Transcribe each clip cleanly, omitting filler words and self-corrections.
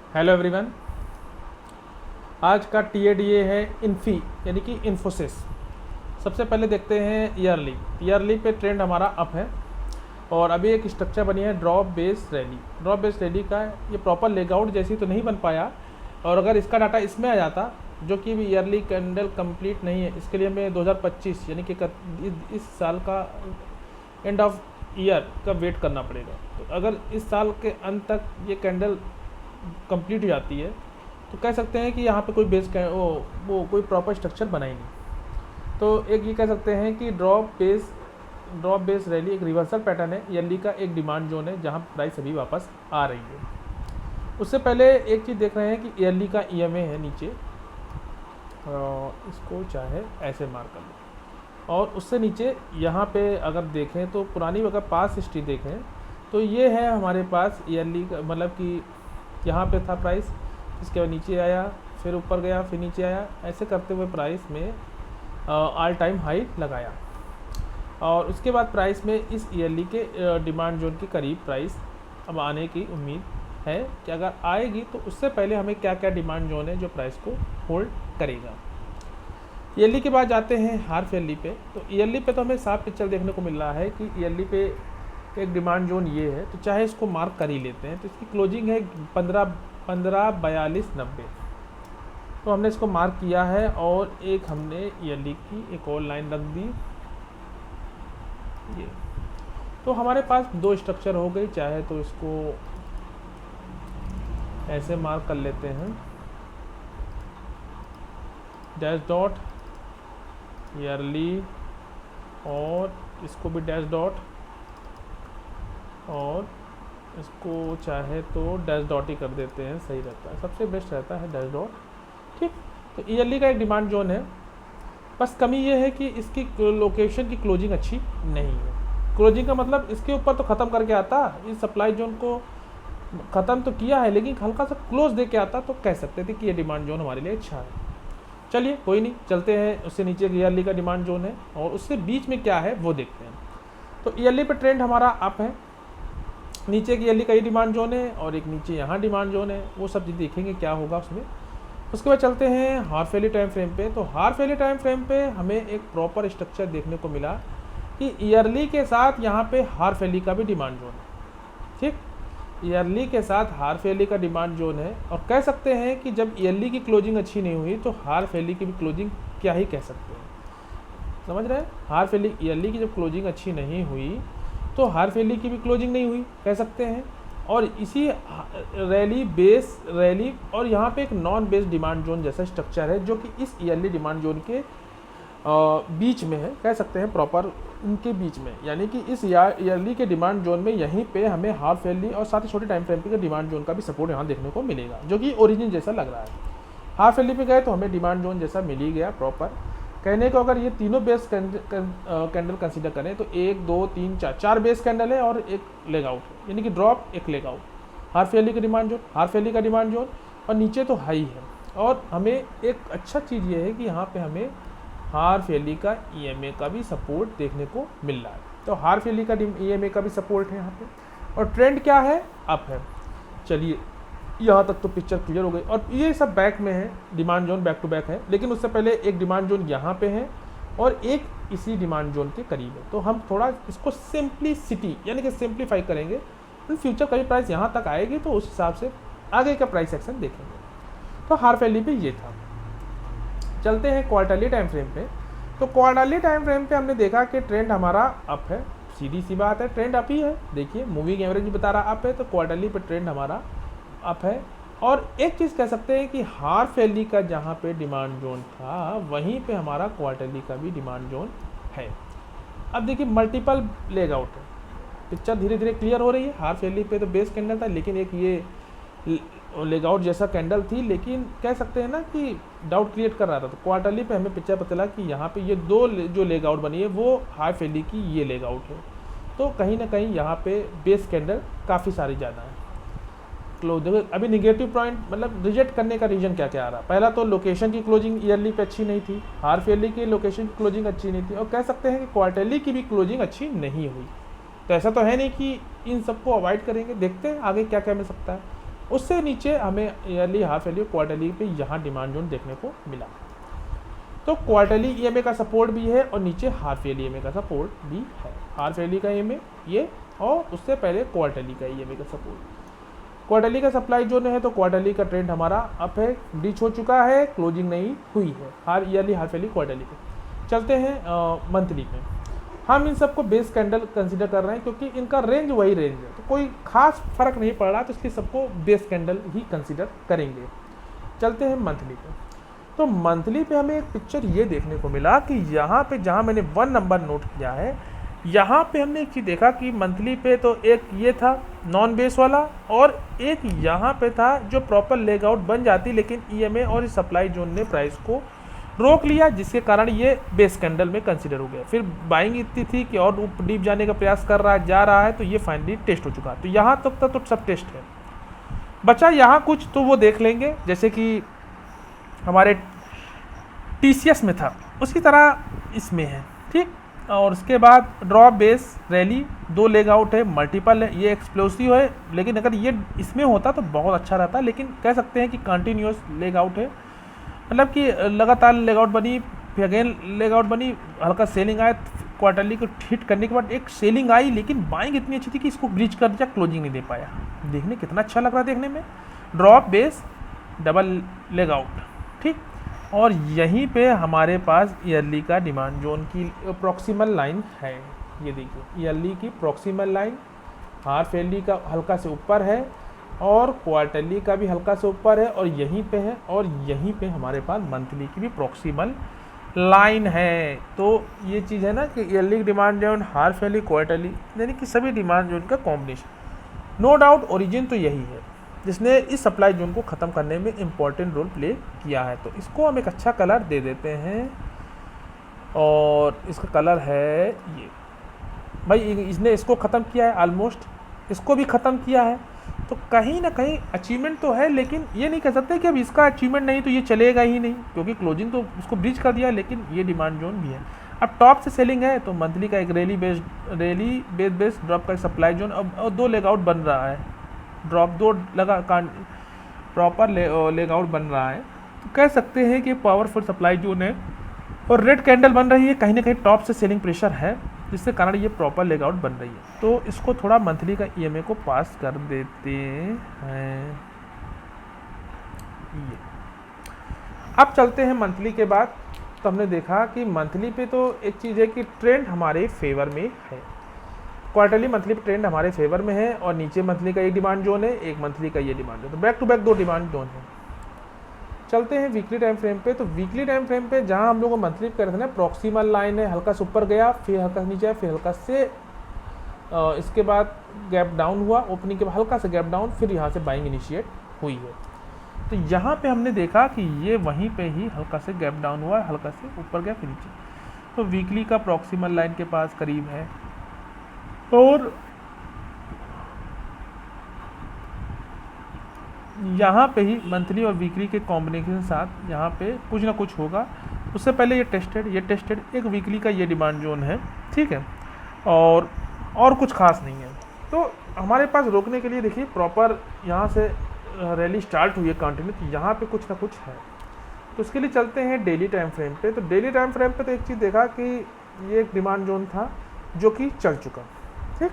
Hello everyone. आज का TADA है इन्फी यानी कि इन्फोसिस। सबसे पहले देखते हैं ईयरली पे ट्रेंड हमारा अप है और अभी एक स्ट्रक्चर बनी है ड्रॉप बेस रैली का ये प्रॉपर लेगआउट जैसी तो नहीं बन पाया, और अगर इसका डाटा इसमें आ जाता जो कि ईयरली कैंडल कंप्लीट नहीं है, इसके लिए हमें 2025 यानी कि इस साल का एंड ऑफ ईयर का वेट करना पड़ेगा। तो अगर इस साल के अंत तक ये कैंडल कंप्लीट हो जाती है तो कह सकते हैं कि यहाँ पे कोई वो कोई प्रॉपर स्ट्रक्चर बना ही नहीं। तो एक ये कह सकते हैं कि ड्रॉप बेस रैली एक रिवर्सल पैटर्न है, ईयरली का एक डिमांड जोन है जहाँ प्राइस अभी वापस आ रही है। उससे पहले एक चीज़ देख रहे हैं कि ईयरली का ईएमए है नीचे, इसको चाहे ऐसे मार्क कर लो, और उससे नीचे यहाँ पे अगर देखें तो पुरानी अगर पास हिस्ट्री देखें तो ये है हमारे पास ईयरली का, मतलब कि यहाँ पे था प्राइस, इसके बाद नीचे आया, फिर ऊपर गया, फिर नीचे आया, ऐसे करते हुए प्राइस में ऑल टाइम हाई लगाया, और उसके बाद प्राइस में इस ईयरली के डिमांड जोन के करीब प्राइस अब आने की उम्मीद है कि अगर आएगी तो उससे पहले हमें क्या क्या डिमांड जोन है जो प्राइस को होल्ड करेगा। ईयरली के बाद जाते हैं हाफ ईयरली पे। तो ईयरली पे तो हमें साफ पिक्चर देखने को मिल रहा है कि ईयरली पे एक डिमांड जोन ये है, तो चाहे इसको मार्क कर ही लेते हैं। तो इसकी क्लोजिंग है 1542.90। तो हमने इसको मार्क किया है और एक हमने ईयरली की एक और लाइन रख दी ये। तो हमारे पास दो स्ट्रक्चर हो गई, चाहे तो इसको ऐसे मार्क कर लेते हैं डैश डॉट ईयरली, और इसको भी डैश डॉट, और इसको चाहे तो डैश डॉट ही कर देते हैं, सही रहता है, सबसे बेस्ट रहता है डैश डॉट। ठीक, तो ईयरली का एक डिमांड जोन है, बस कमी ये है कि इसकी लोकेशन की क्लोजिंग अच्छी नहीं है। क्लोजिंग का मतलब इसके ऊपर तो ख़त्म करके आता, इस सप्लाई जोन को ख़त्म तो किया है लेकिन हल्का सा क्लोज दे के आता तो कह सकते थे कि ये डिमांड जोन हमारे लिए अच्छा है। चलिए कोई नहीं, चलते हैं उससे नीचे ईयरली का डिमांड जोन है और उससे बीच में क्या है वो देखते हैं। तो ईयरली पे ट्रेंड हमारा अप है, नीचे की ईयरली का ये डिमांड जोन है और एक नीचे यहाँ डिमांड जोन है, वो सब देखेंगे क्या होगा उसमें। उसके बाद चलते हैं हाफ ईयरली टाइम फ्रेम पे। तो हाफ ईयरली टाइम फ्रेम पे हमें एक प्रॉपर स्ट्रक्चर देखने को मिला कि ईयरली के साथ यहाँ पे हाफ ईयरली का भी डिमांड जोन है। ठीक, ईयरली के साथ हाफ ईयरली का डिमांड जोन है, और कह सकते हैं कि जब ईयरली की क्लोजिंग अच्छी नहीं हुई तो हाफ ईयरली की भी क्लोजिंग क्या ही कह सकते हैं, समझ रहे हैं। हाफ ईयरली की जब क्लोजिंग अच्छी नहीं हुई तो हाफ ईयरली की भी क्लोजिंग नहीं हुई कह सकते हैं। और इसी रैली और यहाँ पे एक नॉन बेस डिमांड जोन जैसा स्ट्रक्चर है जो कि इस ईयरली डिमांड जोन के बीच में है, कह सकते हैं प्रॉपर इनके बीच में, यानी कि इस ईयरली के डिमांड जोन में यहीं पे हमें हाफ ईयरली और साथ ही छोटे टाइम फ्रेम के डिमांड जोन का भी सपोर्ट यहाँ देखने को मिलेगा, जो कि ओरिजिन जैसा लग रहा है। हाफ ईयरली पे गए तो हमें डिमांड जोन जैसा मिल ही गया प्रॉपर। कहने को अगर ये तीनों बेस कैंडल कंसीडर करें तो 1 2 3 4 बेस कैंडल है और एक लेग आउट है, यानी कि ड्रॉप एक लेग आउट। हाफ ईयरली का डिमांड जोन, हाफ ईयरली का डिमांड जोन, और नीचे तो हाई है। और हमें एक अच्छा चीज़ ये है कि यहाँ पे हमें हाफ ईयरली का ईएमए का भी सपोर्ट देखने को मिल रहा है। तो हाफ ईयरली का ईएमए का भी सपोर्ट है यहाँ पे, और ट्रेंड क्या है, अप है। चलिए यहाँ तक तो पिक्चर क्लियर हो गई, और ये सब बैक में है, demand zone back to back है, लेकिन उससे पहले एक डिमांड जोन यहाँ पे है और एक इसी डिमांड जोन के करीब है। तो हम थोड़ा इसको सिंप्लिसिटी यानी कि सिंप्लीफाई करेंगे, इन फ्यूचर कभी प्राइस यहाँ तक आएगी तो उस हिसाब से आगे का प्राइस एक्शन देखेंगे। तो हाफ ईयरली पे ये था। चलते हैं क्वार्टरली टाइम फ्रेम पे। तो क्वार्टरली टाइम फ्रेम पे हमने देखा कि ट्रेंड हमारा अप है, सीधी सी बात है, ट्रेंड अप ही है। देखिए मूविंग एवरेज भी बता रहा अप है, तो क्वार्टरली पे ट्रेंड हमारा अप है। और एक चीज़ कह सकते हैं कि हाफ ईयरली का जहाँ पे डिमांड जोन था वहीं पे हमारा क्वार्टरली का भी डिमांड जोन है। अब देखिए मल्टीपल लेग आउट है, पिक्चर धीरे धीरे क्लियर हो रही है। हाफ ईयरली पे तो बेस कैंडल था, लेकिन एक ये लेग आउट जैसा कैंडल थी, लेकिन कह सकते हैं ना कि डाउट क्रिएट कर रहा था। तो क्वार्टरली पे हमें पिक्चर पता चला कि यहाँ पे ये दो जो लेग आउट बनी है वो हाफ ईयरली की ये लेग आउट है। तो कहीं ना कहीं यहाँ पे बेस कैंडल काफ़ी सारी ज़्यादा है। देखो अभी निगेटिव पॉइंट मतलब रिजेक्ट करने का रीजन क्या क्या आ रहा है। पहला तो लोकेशन की क्लोजिंग ईयरली पे अच्छी नहीं थी, हाफ ईयरली की लोकेशन की क्लोजिंग अच्छी नहीं थी, और कह सकते हैं कि क्वार्टरली की भी क्लोजिंग अच्छी नहीं हुई। तो ऐसा तो है नहीं कि इन सबको अवॉइड करेंगे, देखते हैं आगे क्या क्या मिल सकता है। उससे नीचे हमें ईयरली, हाफ ईयरली, क्वार्टरली पे यहाँ डिमांड जोन देखने को मिला। तो क्वार्टरली ईएमए का सपोर्ट भी है और नीचे हाफ ईयरली ईएमए का सपोर्ट भी है। हाफ ईयरली का ईएमए ये, और उससे पहले क्वार्टरली का ईएमए का सपोर्ट। क्वार्टरली का सप्लाई जोन है, तो क्वार्टरली का ट्रेंड हमारा अप है, ब्रीच हो चुका है, क्लोजिंग नहीं हुई है। Half yearly, half yearly, quarterly पे चलते हैं मंथली पे। हम इन सबको बेस कैंडल कंसीडर कर रहे हैं क्योंकि इनका रेंज वही रेंज है, तो कोई खास फर्क नहीं पड़ रहा, तो इसलिए सबको बेस कैंडल ही कंसीडर करेंगे। चलते हैं मंथली पे। तो मंथली पे हमें एक पिक्चर ये देखने को मिला कि यहाँ पे जहाँ मैंने 1 नंबर नोट किया है, यहाँ पे हमने एक चीज़ देखा कि मंथली पे तो एक ये था नॉन बेस वाला, और एक यहाँ पे था जो प्रॉपर लेग आउट बन जाती, लेकिन ईएमए और इस सप्लाई जोन ने प्राइस को रोक लिया, जिसके कारण ये बेस कैंडल में कंसीडर हो गया। फिर बाइंग इतनी थी कि और डीप जाने का प्रयास कर रहा है, जा रहा है, तो ये फाइनली टेस्ट हो चुका। तो यहाँ तक तो सब टेस्ट है, बचा यहाँ कुछ तो वो देख लेंगे, जैसे कि हमारे टीसीएस में था उसी तरह इसमें है, ठीक। और उसके बाद drop, base, rally, 2 leg out है, मल्टीपल है, ये एक्सप्लोसिव है, लेकिन अगर ये इसमें होता तो बहुत अच्छा रहता, लेकिन कह सकते हैं कि कंटिन्यूस लेग आउट है, मतलब कि लगातार लेग आउट बनी, फिर अगेन लेग आउट बनी, हल्का सेलिंग आया, क्वार्टरली को हिट करने के बाद एक सेलिंग आई, लेकिन बाइंग इतनी अच्छी थी कि इसको ब्रीच कर दिया, क्लोजिंग नहीं दे पाया। देखने कितना अच्छा लग रहा है देखने में, drop, base, double leg out, ठीक। और यहीं पे हमारे पास ईयरली का डिमांड जोन की प्रॉक्सिमल लाइन है, ये देखिए ईयरली की प्रॉक्सिमल लाइन, हाफ ईयरली का हल्का से ऊपर है और क्वार्टरली का भी हल्का से ऊपर है, और यहीं पे है, और यहीं पे हमारे पास मंथली की भी प्रॉक्सिमल लाइन है। तो ये चीज़ है ना कि yearly demand zone, half yearly, quarterly, यानी कि सभी डिमांड जोन का कॉम्बिनेशन। नो डाउट ओरिजिन तो यही है जिसने इस सप्लाई जोन को ख़त्म करने में इम्पॉर्टेंट रोल प्ले किया है। तो इसको हम एक अच्छा कलर दे देते हैं, और इसका कलर है ये, भाई इसने इसको ख़त्म किया है, ऑलमोस्ट इसको भी ख़त्म किया है, तो कहीं ना कहीं अचीवमेंट तो है, लेकिन ये नहीं कह सकते कि अब इसका अचीवमेंट नहीं तो ये चलेगा ही नहीं, क्योंकि क्लोजिंग तो उसको ब्रीच कर दिया, लेकिन ये डिमांड जोन भी है। अब टॉप से सेलिंग है, तो मंथली का एक रैली बेस्ड ड्रॉप का सप्लाई जोन, अब 2 लेग आउट बन रहा है, ड्रॉप 2 लगा प्रॉपर लेग आउट बन रहा है, तो कह सकते हैं कि पावरफुल सप्लाई जोन है, और रेड कैंडल बन रही है, कहीं ना कहीं टॉप से सेलिंग प्रेशर है, जिसके कारण ये प्रॉपर लेग आउट बन रही है। तो इसको थोड़ा मंथली का ईएमए को पास कर देते हैं ये। अब चलते हैं मंथली के बाद। तो हमने देखा कि मंथली पे तो एक चीज़ है कि ट्रेंड हमारे फेवर में है, क्वार्टरली मंथली पे ट्रेंड हमारे फेवर में है, और नीचे मंथली का एक डिमांड जोन है, एक मंथली का ये डिमांड जोन, तो back to back 2 demand zone है। चलते हैं वीकली टाइम फ्रेम पे। तो वीकली टाइम फ्रेम पे जहां हम लोग मंथली कर रहे थे ना, प्रॉक्सिमल लाइन है, हल्का से ऊपर गया, फिर हल्का से नीचे आया, फिर हल्का से इसके बाद गैप डाउन हुआ, ओपनिंग के बाद हल्का से गैप डाउन, फिर यहाँ से बाइंग इनिशिएट हुई है। तो यहाँ पे हमने देखा कि ये वहीं पे ही हल्का से गैप डाउन हुआ, हल्का से ऊपर गया, फिर नीचे। तो वीकली का प्रॉक्सिमल लाइन के पास करीब है, और यहाँ पे ही मंथली और वीकली के कॉम्बिनेशन के साथ यहाँ पे कुछ ना कुछ होगा। उससे पहले ये टेस्टेड एक वीकली का ये डिमांड जोन है, ठीक है, और कुछ खास नहीं है। तो हमारे पास रोकने के लिए देखिए प्रॉपर यहाँ से रैली स्टार्ट हुई है कंटिन्यू, तो यहाँ पे कुछ ना कुछ है। तो उसके लिए चलते हैं डेली टाइम फ्रेम पे। तो डेली टाइम फ्रेम पे तो एक चीज़ देखा कि ये एक डिमांड जोन था जो कि चल चुका, ठीक।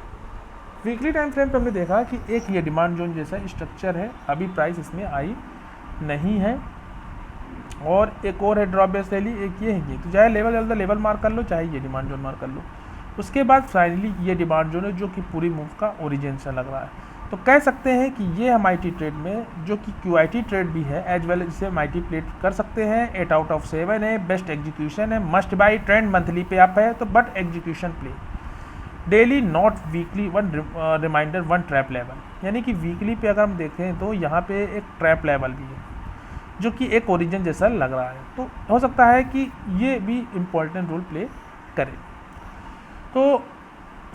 वीकली टाइम फ्रेम पे हमने देखा कि एक ये डिमांड जोन जैसा स्ट्रक्चर है, अभी प्राइस इसमें आई नहीं है, और एक और है ड्रॉप बेस रैली, एक ये है। ये तो चाहे लेवल मार्क कर लो, चाहे ये डिमांड जोन मार्क कर लो। उसके बाद फाइनली ये डिमांड जोन है जो कि पूरी मूव का ओरिजिन से लग रहा है। तो कह सकते हैं कि ये एमआईटी ट्रेड में, जो कि क्यूआईटी ट्रेड भी है एज वेल, इसे एमआईटी प्लेट कर सकते हैं। 8 आउट ऑफ 7 है, बेस्ट एग्जीक्यूशन है, मस्ट बाई, ट्रेंड मंथली पे अप है, तो but execution play daily not weekly, 1 reminder 1 trap level, यानी कि वीकली पे अगर हम देखें तो यहाँ पे एक ट्रैप लेवल भी है जो कि एक ओरिजिन जैसा लग रहा है। तो हो सकता है कि ये भी इम्पोर्टेंट रोल प्ले करे। तो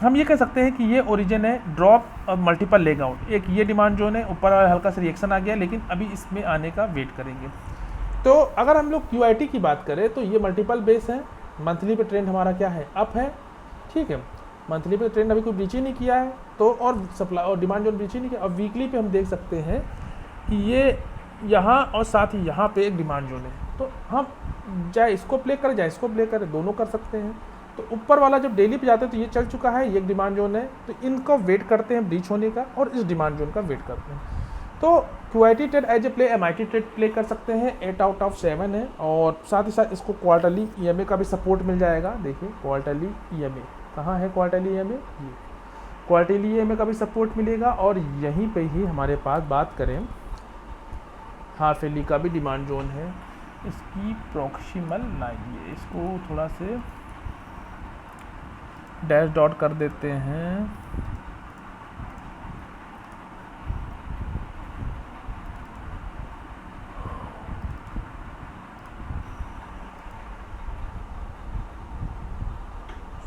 हम ये कह सकते हैं कि ये ओरिजिन है, ड्रॉप और मल्टीपल लेग आउट। एक ये डिमांड जोन है, ऊपर हल्का सा रिएक्शन आ गया, लेकिन अभी इसमें आने का वेट करेंगे। तो अगर हम लोग क्यूआईटी की बात करें तो ये मल्टीपल बेस है, मंथली पे ट्रेंड हमारा क्या है, अप है, ठीक है। मंथली पे ट्रेंड अभी कोई ब्रीच ही नहीं किया है, तो और सप्लाई और डिमांड जोन ब्रीच ही नहीं किया। अब वीकली पे हम देख सकते हैं ये यहाँ और साथ ही यहाँ पे एक डिमांड जोन है, तो हम चाहे इसको प्ले करें चाहे इसको प्ले करें, दोनों कर सकते हैं। तो ऊपर वाला जब डेली पे जाते हैं तो ये चल चुका है, ये एक डिमांड जोन है, तो इनको वेट करते हैं ब्रीच होने का और इस डिमांड जोन का वेट करते हैं। तो QIT trade as a play MIT trade play कर सकते हैं, 8 आउट ऑफ 7 है। और साथ ही साथ इसको क्वार्टरली EMA का भी सपोर्ट मिल जाएगा। देखिए क्वार्टरली EMA कहाँ है, क्वार्टरली EMA ये क्वार्टरली EMA का भी सपोर्ट मिलेगा। और यहीं पे ही हमारे पास बात करें हाफ एली का भी डिमांड जोन है, इसकी प्रॉक्सिमल लाइन, ये इसको थोड़ा से डैश डॉट कर देते हैं।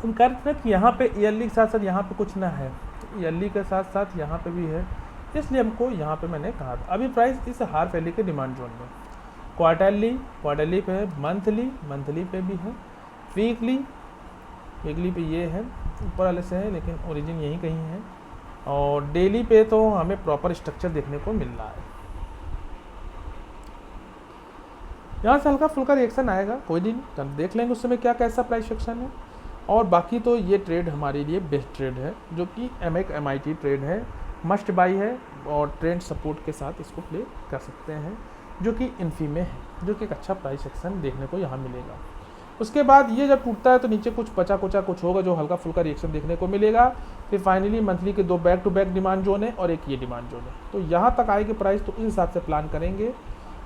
हम कह रहे थे कि यहाँ पे ईयरली के साथ साथ यहाँ पे कुछ ना है, ईयरली के साथ साथ यहाँ पे भी है, इसलिए हमको यहाँ पे मैंने कहा था। अभी प्राइस इस हाफ एली के डिमांड जोन में, क्वार्टरली पे है, मंथली पे भी है, वीकली पे ये है, ऊपर वाले से है लेकिन ओरिजिन यहीं कहीं है। और डेली पे तो हमें प्रॉपर स्ट्रक्चर देखने को मिल रहा है। यहाँ से हल्का फुल्का रिएक्शन आएगा, कोई नहीं, देख लेंगे उस समय क्या कैसा प्राइस सेक्शन है। और बाकी तो ये ट्रेड हमारे लिए बेस्ट ट्रेड है, जो कि MIT ट्रेड है, मस्ट बाई है और ट्रेंड सपोर्ट के साथ इसको प्ले कर सकते हैं, जो कि इन्फी में है, जो कि एक अच्छा प्राइस सेक्शन देखने को यहाँ मिलेगा। उसके बाद ये जब टूटता है तो नीचे कुछ बचा कुचा कुछ होगा जो हल्का फुल्का रिएक्शन देखने को मिलेगा। फिर फाइनली मंथली के 2 back to back demand zone है और एक ये डिमांड जोन है। तो यहाँ तक आएगी प्राइस तो इस हिसाब से प्लान करेंगे।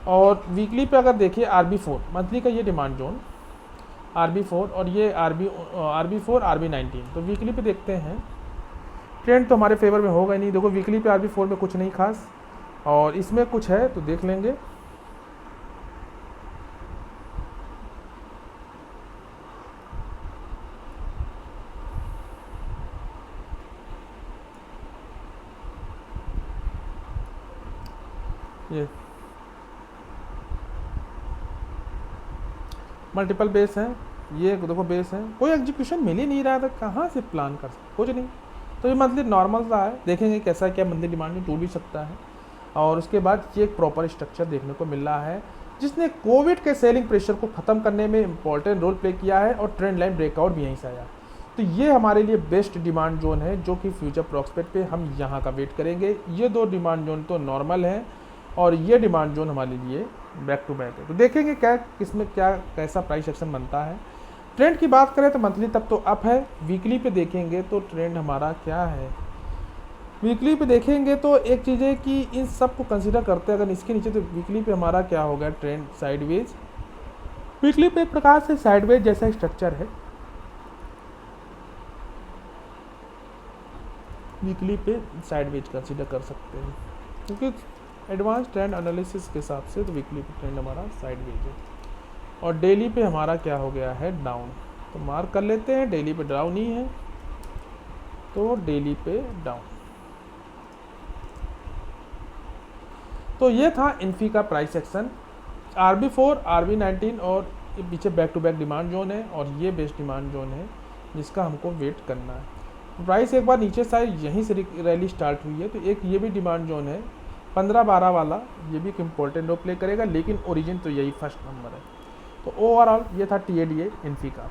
और वीकली पे अगर देखिए RB4 मंथली का ये डिमांड जोन RB4 और ये RB4 RB19, तो वीकली पे देखते हैं। ट्रेंड तो हमारे फेवर में होगा ही नहीं, देखो वीकली पे RB4 में कुछ नहीं खास, और इसमें कुछ है तो देख लेंगे। ये मल्टीपल बेस है, ये देखो बेस है, कोई एग्जीक्यूशन मिल ही नहीं रहा था, कहाँ से प्लान कर सकते, कुछ नहीं। तो ये मंथली नॉर्मल सा है, देखेंगे कैसा क्या मंथली डिमांड में टूट भी सकता है। और उसके बाद ये एक प्रॉपर स्ट्रक्चर देखने को मिल रहा है, जिसने कोविड के सेलिंग प्रेशर को ख़त्म करने में इंपॉर्टेंट रोल प्ले किया है और ट्रेंड लाइन ब्रेकआउट भी यहीं से आया। तो ये हमारे लिए बेस्ट डिमांड जोन है, जो कि फ्यूचर प्रॉस्पेक्ट पे हम यहाँ का वेट करेंगे। ये 2 डिमांड जोन तो नॉर्मल है और ये डिमांड जोन हमारे लिए बैक टू बैक है। तो देखेंगे क्या किसमें क्या कैसा प्राइस एक्शन बनता है। ट्रेंड की बात करें तो मंथली तक तो अप है, वीकली पे देखेंगे तो ट्रेंड हमारा क्या है। वीकली पे देखेंगे तो एक चीज़ है कि इन सब को कंसीडर करते हैं, अगर इसके नीचे तो वीकली पे हमारा क्या हो गया, ट्रेंड साइडवेज। वीकली पे एक प्रकार से साइडवेज जैसा स्ट्रक्चर है, वीकली पे साइडवेज कंसीडर कर सकते हैं, क्योंकि एडवांस ट्रेंड एनालिसिस के हिसाब से तो वीकली पे ट्रेंड हमारा साइडवेज है। और डेली पे हमारा क्या हो गया है, डाउन, तो मार्क कर लेते हैं डेली पे डाउन ही है, तो डेली पे डाउन। तो ये था इन्फी का प्राइस सेक्शन। RB4 RB19 और पीछे back to back demand zone है और ये बेस्ट डिमांड जोन है जिसका हमको वेट करना है। प्राइस एक बार नीचे साइड यहीं से रैली स्टार्ट हुई है, तो एक ये भी डिमांड जोन है 15-12 वाला, ये भी एक इम्पोर्टेंट रोल प्ले करेगा, लेकिन ओरिजिन तो यही फर्स्ट नंबर है। तो ओवरऑल ये था TADA इन्फी का।